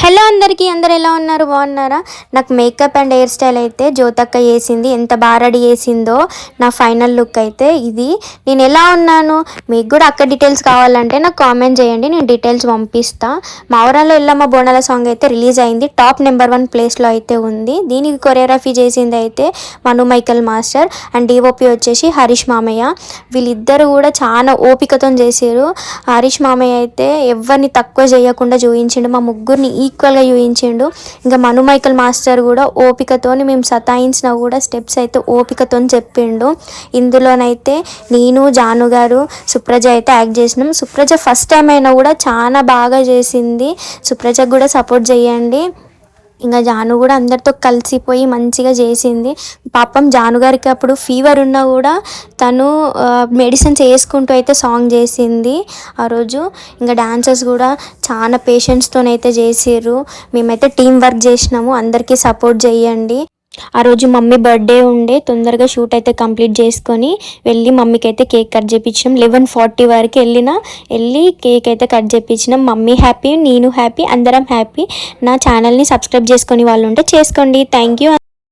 Hello అందరికీ, అందరు ఎలా ఉన్నారు? బాగున్నారా? నాకు మేకప్ అండ్ హెయిర్ స్టైల్ అయితే జ్యోతక్క చేసింది. ఎంత బాగా రెడీ చేసిందో. నా ఫైనల్ లుక్ అయితే ఇది. నేను ఎలా ఉన్నాను, మీకు కూడా అక్క డీటెయిల్స్ కావాలంటే నాకు కామెంట్ చేయండి, నేను డీటెయిల్స్ పంపిస్తా. మావరాలో ఎల్లమ్మ బోనాల సాంగ్ అయితే రిలీజ్ అయింది. టాప్ నెంబర్ 1 ప్లేస్లో అయితే ఉంది. దీనికి కొరియోగ్రఫీ చేసింది అయితే మను మైకల్ మాస్టర్ అండ్ డిఓపి వచ్చేసి హరీష్ మామయ్య. వీళ్ళిద్దరు కూడా చాలా ఓపికతో చేసారు. హరీష్ మామయ్య అయితే ఎవరిని తక్కువ చేయకుండా చూపించిండు, మా ముగ్గురిని ఈక్వల్గా చూపించిండు. ఇంకా మను మైకల్ మాస్టర్ కూడా ఓపికతోని మేము సతాయించినా కూడా స్టెప్స్ అయితే ఓపికతో చెప్పిండు. ఇందులోనైతే నేను, జాను గారు, సుప్రజ అయితే యాక్ట్ చేసినాం. సుప్రజ ఫస్ట్ టైం అయినా కూడా చాలా బాగా చేసింది. సుప్రజకు కూడా సపోర్ట్ చేయండి. ఇంకా జాను కూడా అందరితో కలిసిపోయి మంచిగా చేసింది. పాపం జాను గారికి అప్పుడు ఫీవర్ ఉన్నా కూడా తను మెడిసిన్స్ వేసుకుంటూ అయితే సాంగ్ చేసింది ఆ రోజు. ఇంకా డాన్సర్స్ కూడా చాలా పేషెన్స్తోనైతే చేసిర్రు. మేమైతే టీం వర్క్ చేసినాము. అందరికీ సపోర్ట్ చేయండి. ఆ రోజు మమ్మీ బర్త్డే ఉండే, తొందరగా షూట్ అయితే కంప్లీట్ చేసుకొని వెళ్ళి మమ్మీకి అయితే కేక్ కట్ చేయించినాం. 11:40 వరకు వెళ్ళి కేక్ అయితే కట్ చేయించినాం. మమ్మీ హ్యాపీ, నేను హ్యాపీ, అందరం హ్యాపీ. నా ఛానల్ని సబ్స్క్రైబ్ చేసుకొని వాళ్ళు ఉంటే చేసుకోండి. Thank you.